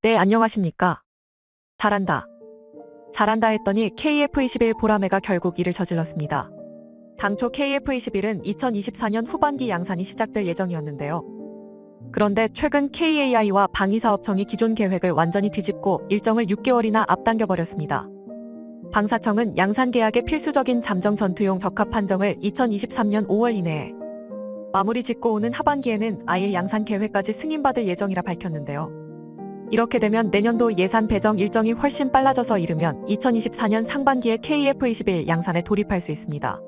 네, 안녕하십니까. 잘한다. 잘한다 했더니 KF-21 보라매가 결국 이를 저질렀습니다. 당초 KF-21은 2024년 후반기 양산이 시작될 예정이었는데요. 그런데 최근 KAI와 방위사업청이 기존 계획을 완전히 뒤집고 일정을 6개월이나 앞당겨버렸습니다. 방사청은 양산 계약의 필수적인 잠정 전투용 적합 판정을 2023년 5월 이내에 마무리 짓고 오는 하반기에는 아예 양산 계획까지 승인받을 예정이라 밝혔는데요. 이렇게 되면 내년도 예산 배정 일정이 훨씬 빨라져서 이르면 2024년 상반기에 KF-21 양산에 돌입할 수 있습니다.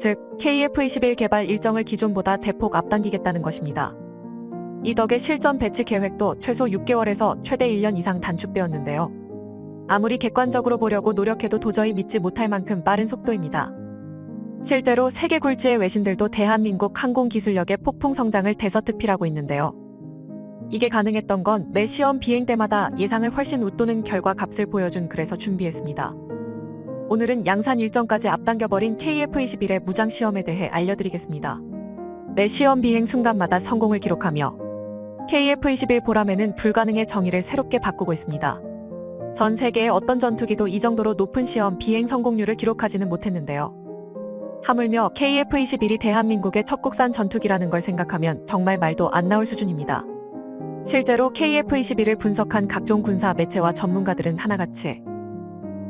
즉, KF-21 개발 일정을 기존보다 대폭 앞당기겠다는 것입니다. 이 덕에 실전 배치 계획도 최소 6개월에서 최대 1년 이상 단축되었는데요. 아무리 객관적으로 보려고 노력해도 도저히 믿지 못할 만큼 빠른 속도입니다. 실제로 세계 굴지의 외신들도 대한민국 항공기술력의 폭풍 성장을 대서특필하고 있는데요. 이게 가능했던 건 매 시험 비행 때마다 예상을 훨씬 웃도는 결과값을 보여준 그래서 준비했습니다. 오늘은 양산 일정까지 앞당겨버린 KF-21의 무장시험에 대해 알려드리겠습니다. 매 시험 비행 순간마다 성공을 기록하며 KF-21 보라매는 불가능의 정의를 새롭게 바꾸고 있습니다. 전 세계의 어떤 전투기도 이 정도로 높은 시험 비행 성공률을 기록하지는 못했는데요. 하물며 KF-21이 대한민국의 첫 국산 전투기라는 걸 생각하면 정말 말도 안 나올 수준입니다. 실제로 KF-21을 분석한 각종 군사 매체와 전문가들은 하나같이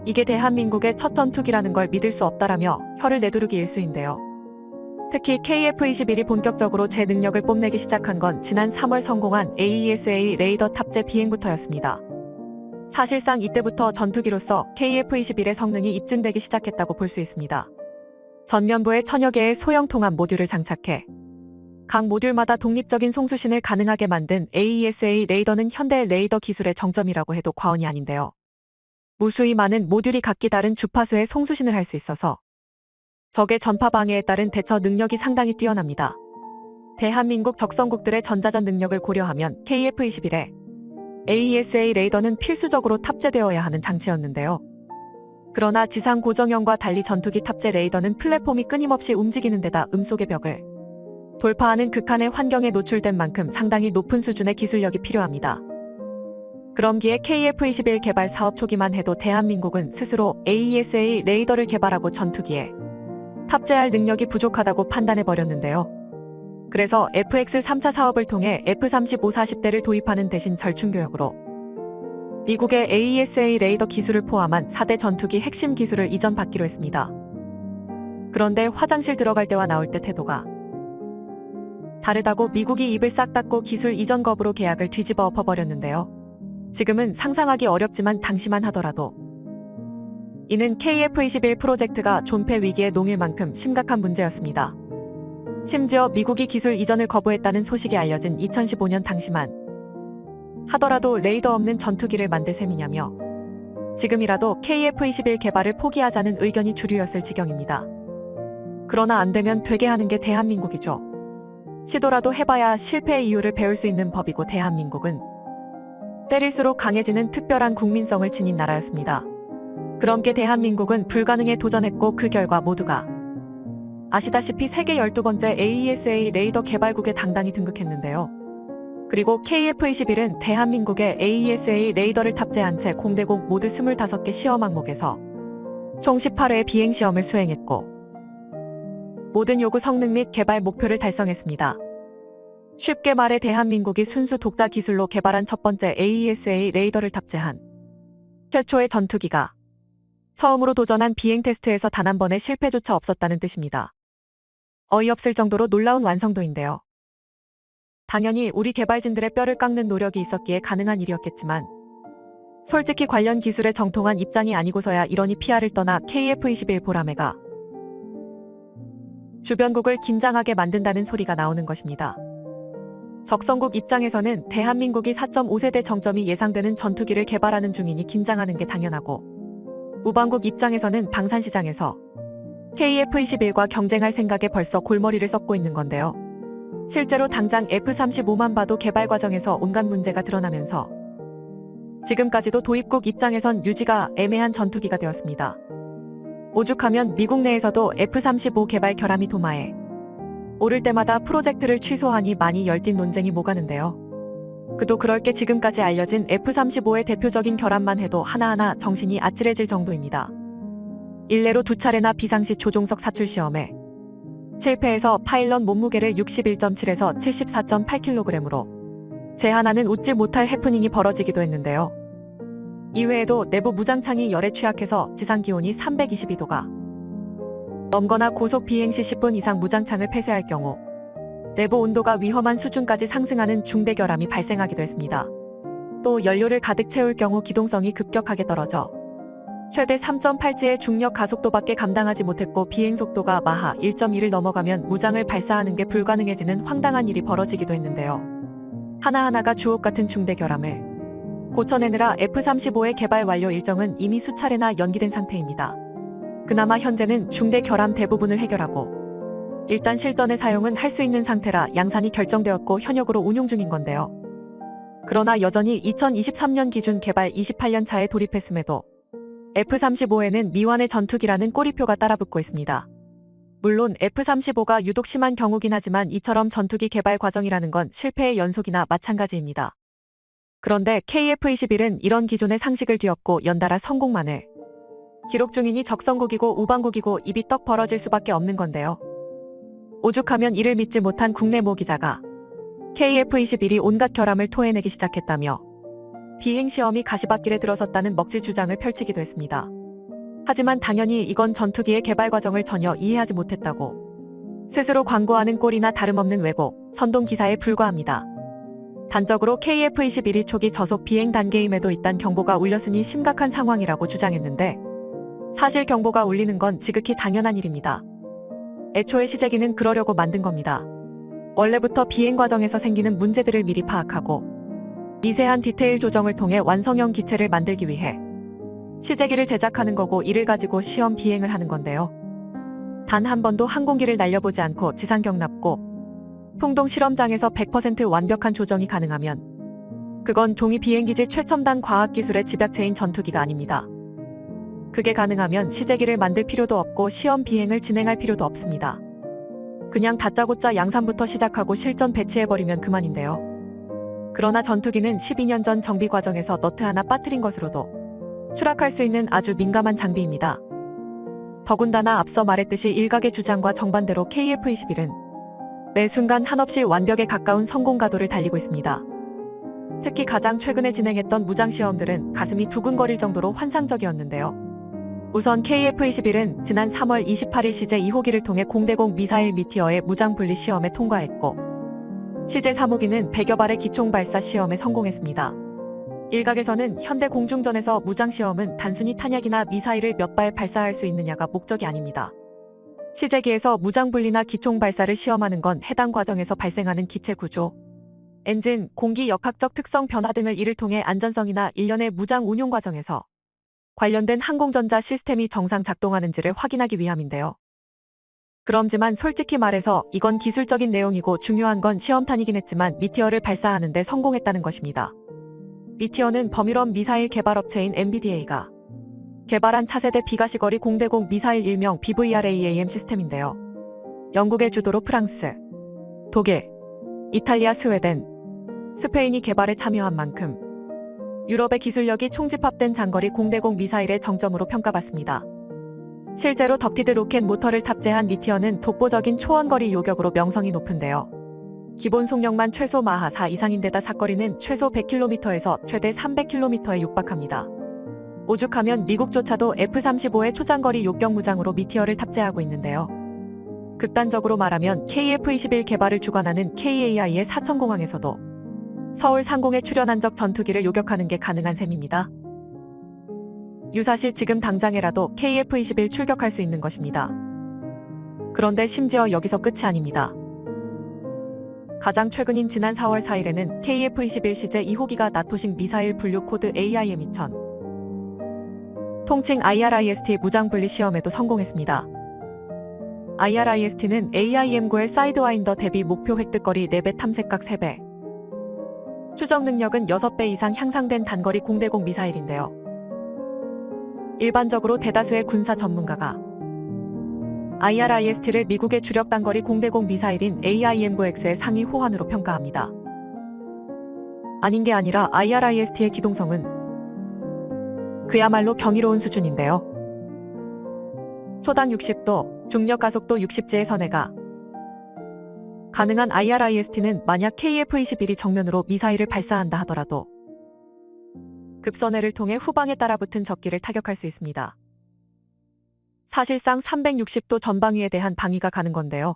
이게 대한민국의 첫 전투기라는 걸 믿을 수 없다라며 혀를 내두르기 일쑤인데요. 특히 KF-21이 본격적으로 제 능력을 뽐내기 시작한 건 지난 3월 성공한 AESA 레이더 탑재 비행부터였습니다. 사실상 이때부터 전투기로서 KF-21의 성능이 입증되기 시작했다고 볼 수 있습니다. 전면부에 천여 개의 소형 통합 모듈을 장착해 각 모듈마다 독립적인 송수신을 가능하게 만든 AESA 레이더는 현대 레이더 기술의 정점이라고 해도 과언이 아닌데요. 무수히 많은 모듈이 각기 다른 주파수의 송수신을 할 수 있어서 적의 전파 방해에 따른 대처 능력이 상당히 뛰어납니다. 대한민국 적성국들의 전자전 능력을 고려하면 KF-21에 AESA 레이더는 필수적으로 탑재되어야 하는 장치였는데요. 그러나 지상 고정형과 달리 전투기 탑재 레이더는 플랫폼이 끊임없이 움직이는 데다 음속의 벽을 돌파하는 극한의 환경에 노출된 만큼 상당히 높은 수준의 기술력이 필요합니다. 그럼기에 KF-21 개발 사업 초기만 해도 대한민국은 스스로 AESA 레이더를 개발하고 전투기에 탑재할 능력이 부족하다고 판단해버렸는데요. 그래서 FX-3차 사업을 통해 F-35-40대를 도입하는 대신 절충교역으로 미국의 AESA 레이더 기술을 포함한 4대 전투기 핵심 기술을 이전받기로 했습니다. 그런데 화장실 들어갈 때와 나올 때 태도가 다르다고 미국이 입을 싹 닫고 기술 이전 거부로 계약을 뒤집어 엎어버렸는데요. 지금은 상상하기 어렵지만 당시만 하더라도 이는 KF-21 프로젝트가 존폐 위기에 놓일 만큼 심각한 문제였습니다. 심지어 미국이 기술 이전을 거부했다는 소식이 알려진 2015년 당시만 하더라도 레이더 없는 전투기를 만들 셈이냐며 지금이라도 KF-21 개발을 포기하자는 의견이 주류였을 지경입니다. 그러나 안 되면 되게 하는 게 대한민국이죠. 시도라도 해봐야 실패의 이유를 배울 수 있는 법이고 대한민국은 때릴수록 강해지는 특별한 국민성을 지닌 나라였습니다. 그럼께 대한민국은 불가능에 도전했고 그 결과 모두가 아시다시피 세계 12번째 AESA 레이더 개발국에 당당히 등극했는데요. 그리고 KF-21은 대한민국의 AESA 레이더를 탑재한 채 공대공 모두 25개 시험 항목에서 총 18회의 비행시험을 수행했고 모든 요구 성능 및 개발 목표를 달성했습니다. 쉽게 말해 대한민국이 순수 독자 기술로 개발한 첫 번째 AESA 레이더를 탑재한 최초의 전투기가 처음으로 도전한 비행 테스트에서 단 한 번의 실패조차 없었다는 뜻입니다. 어이없을 정도로 놀라운 완성도인데요. 당연히 우리 개발진들의 뼈를 깎는 노력이 있었기에 가능한 일이었겠지만 솔직히 관련 기술에 정통한 입장이 아니고서야 이러니 PR을 떠나 KF-21 보라매가 주변국을 긴장하게 만든다는 소리가 나오는 것입니다. 적성국 입장에서는 대한민국이 4.5세대 정점이 예상되는 전투기를 개발하는 중이니 긴장하는 게 당연하고 우방국 입장에서는 방산시장에서 KF-21과 경쟁할 생각에 벌써 골머리를 썩고 있는 건데요. 실제로 당장 F-35만 봐도 개발 과정에서 온갖 문제가 드러나면서 지금까지도 도입국 입장에선 유지가 애매한 전투기가 되었습니다. 오죽하면 미국 내에서도 F-35 개발 결함이 도마에 오를 때마다 프로젝트를 취소하니 많이 열띤 논쟁이 오가는데요. 그도 그럴 게 지금까지 알려진 F-35의 대표적인 결함만 해도 하나하나 정신이 아찔해질 정도입니다. 일례로 2차례나 비상시 조종석 사출 시험에 실패해서 파일럿 몸무게를 61.7에서 74.8kg으로 제하나는 웃지 못할 해프닝이 벌어지기도 했는데요. 이외에도 내부 무장창이 열에 취약해서 지상 기온이 322도가 넘거나 고속 비행 시 10분 이상 무장창을 폐쇄할 경우 내부 온도가 위험한 수준까지 상승하는 중대 결함이 발생하기도 했습니다. 또 연료를 가득 채울 경우 기동성이 급격하게 떨어져 최대 3.8G의 중력 가속도밖에 감당하지 못했고 비행 속도가 마하 1.1을 넘어가면 무장을 발사하는 게 불가능해지는 황당한 일이 벌어지기도 했는데요. 하나하나가 주옥 같은 중대 결함을 고쳐내느라 F-35의 개발 완료 일정은 이미 수차례나 연기된 상태입니다. 그나마 현재는 중대 결함 대부분을 해결하고 일단 실전의 사용은 할 수 있는 상태라 양산이 결정되었고 현역으로 운용 중인 건데요. 그러나 여전히 2023년 기준 개발 28년 차에 돌입했음에도 F-35에는 미완의 전투기라는 꼬리표가 따라붙고 있습니다. 물론 F-35가 유독 심한 경우긴 하지만 이처럼 전투기 개발 과정이라는 건 실패의 연속이나 마찬가지입니다. 그런데 KF-21은 이런 기존의 상식을 뒤엎고 연달아 성공만을 기록 중이니 적성국이고 우방국이고 입이 떡 벌어질 수밖에 없는 건데요. 오죽하면 이를 믿지 못한 국내 모 기자가 KF-21이 온갖 결함을 토해내기 시작했다며 비행시험이 가시밭길에 들어섰다는 먹지 주장을 펼치기도 했습니다. 하지만 당연히 이건 전투기의 개발 과정을 전혀 이해하지 못했다고 스스로 광고하는 꼴이나 다름없는 왜곡, 선동 기사에 불과합니다. 단적으로 KF-21이 초기 저속 비행 단계임에도 이딴 경보가 울렸으니 심각한 상황이라고 주장했는데 사실 경보가 울리는 건 지극히 당연한 일입니다. 애초에 시제기는 그러려고 만든 겁니다. 원래부터 비행 과정에서 생기는 문제들을 미리 파악하고 미세한 디테일 조정을 통해 완성형 기체를 만들기 위해 시제기를 제작하는 거고 이를 가지고 시험 비행을 하는 건데요. 단 한 번도 항공기를 날려보지 않고 지상 경납고 풍동 실험장에서 100% 완벽한 조정이 가능하면 그건 종이 비행기질 최첨단 과학기술의 집약체인 전투기가 아닙니다. 그게 가능하면 시제기를 만들 필요도 없고 시험 비행을 진행할 필요도 없습니다. 그냥 다짜고짜 양산부터 시작하고 실전 배치해버리면 그만인데요. 그러나 전투기는 12년 전 정비 과정에서 너트 하나 빠뜨린 것으로도 추락할 수 있는 아주 민감한 장비입니다. 더군다나 앞서 말했듯이 일각의 주장과 정반대로 KF-21은 매 순간 한없이 완벽에 가까운 성공 가도를 달리고 있습니다. 특히 가장 최근에 진행했던 무장시험들은 가슴이 두근거릴 정도로 환상적이었는데요. 우선 KF-21은 지난 3월 28일 시제 2호기를 통해 공대공 미사일 미티어의 무장 분리 시험에 통과했고 시제 3호기는 100여 발의 기총 발사 시험에 성공했습니다. 일각에서는 현대 공중전에서 무장시험은 단순히 탄약이나 미사일을 몇 발 발사할 수 있느냐가 목적이 아닙니다. 시제기에서 무장 분리나 기총 발사를 시험하는 건 해당 과정에서 발생하는 기체 구조, 엔진, 공기 역학적 특성 변화 등을 이를 통해 안전성이나 일련의 무장 운용 과정에서 관련된 항공전자 시스템이 정상 작동하는지를 확인하기 위함인데요. 그럼지만 솔직히 말해서 이건 기술적인 내용이고 중요한 건 시험탄이긴 했지만 미티어를 발사하는 데 성공했다는 것입니다. 미티어는 범유럽 미사일 개발업체인 MBDA가 개발한 차세대 비가시거리 공대공 미사일 일명 BVRAAM 시스템인데요. 영국의 주도로 프랑스, 독일, 이탈리아, 스웨덴, 스페인이 개발에 참여한 만큼 유럽의 기술력이 총집합된 장거리 공대공 미사일의 정점으로 평가받습니다. 실제로 덕티드 로켓 모터를 탑재한 미티어는 독보적인 초원거리 요격으로 명성이 높은데요. 기본 속력만 최소 마하 4 이상인데다 사거리는 최소 100km에서 최대 300km에 육박합니다. 오죽하면 미국조차도 F-35의 초장거리 요격 무장으로 미티어를 탑재하고 있는데요. 극단적으로 말하면 KF-21 개발을 주관하는 KAI의 사천공항에서도 서울 상공에 출현한 적 전투기를 요격하는 게 가능한 셈입니다. 유사시 지금 당장에라도 KF-21 출격할 수 있는 것입니다. 그런데 심지어 여기서 끝이 아닙니다. 가장 최근인 지난 4월 4일에는 KF-21 시제 2호기가 나토식 미사일 분류 코드 AIM-2000 통칭 IRIST 무장분리 시험에도 성공했습니다. IRIST는 AIM-9의 사이드와인더 대비 목표 획득거리 4배 탐색각 3배 추적 능력은 6배 이상 향상된 단거리 공대공 미사일인데요. 일반적으로 대다수의 군사 전문가가 IRIST를 미국의 주력 단거리 공대공 미사일인 AIM-9X의 상위 호환으로 평가합니다. 아닌 게 아니라 IRIST의 기동성은 그야말로 경이로운 수준인데요. 초당 60도, 중력 가속도 60제의 선회가 가능한 IRIST는 만약 KF-21이 정면으로 미사일을 발사한다 하더라도 급선회를 통해 후방에 따라붙은 적기를 타격할 수 있습니다. 사실상 360도 전방위에 대한 방위가 가는 건데요.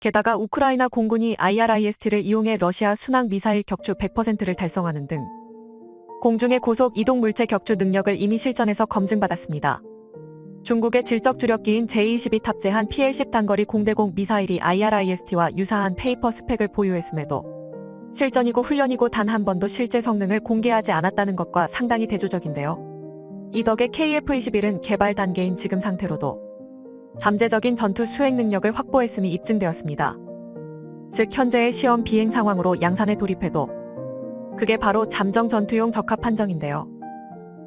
게다가 우크라이나 공군이 IRIST를 이용해 러시아 순항 미사일 격추 100%를 달성하는 등 공중의 고속 이동 물체 격추 능력을 이미 실전에서 검증받았습니다. 중국의 질적 주력기인 J-20이 탑재한 PL-10 단거리 공대공 미사일이 IRIST와 유사한 페이퍼 스펙을 보유했음에도 실전이고 훈련이고 단 한 번도 실제 성능을 공개하지 않았다는 것과 상당히 대조적인데요. 이 덕에 KF-21은 개발 단계인 지금 상태로도 잠재적인 전투 수행 능력을 확보했음이 입증되었습니다. 즉 현재의 시험 비행 상황으로 양산에 돌입해도 그게 바로 잠정 전투용 적합 판정인데요.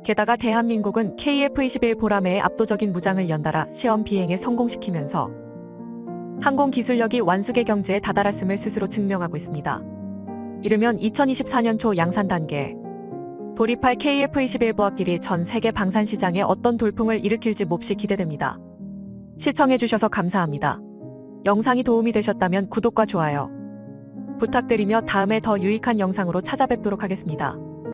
게다가 대한민국은 KF-21 보라매의 압도적인 무장을 연달아 시험 비행에 성공시키면서 항공기술력이 완수계 경지에 다다랐음을 스스로 증명하고 있습니다. 이르면 2024년 초 양산 단계에 돌입할 KF-21 부하끼리 전 세계 방산 시장에 어떤 돌풍을 일으킬지 몹시 기대됩니다. 시청해주셔서 감사합니다. 영상이 도움이 되셨다면 구독과 좋아요 부탁드리며 다음에 더 유익한 영상으로 찾아뵙도록 하겠습니다.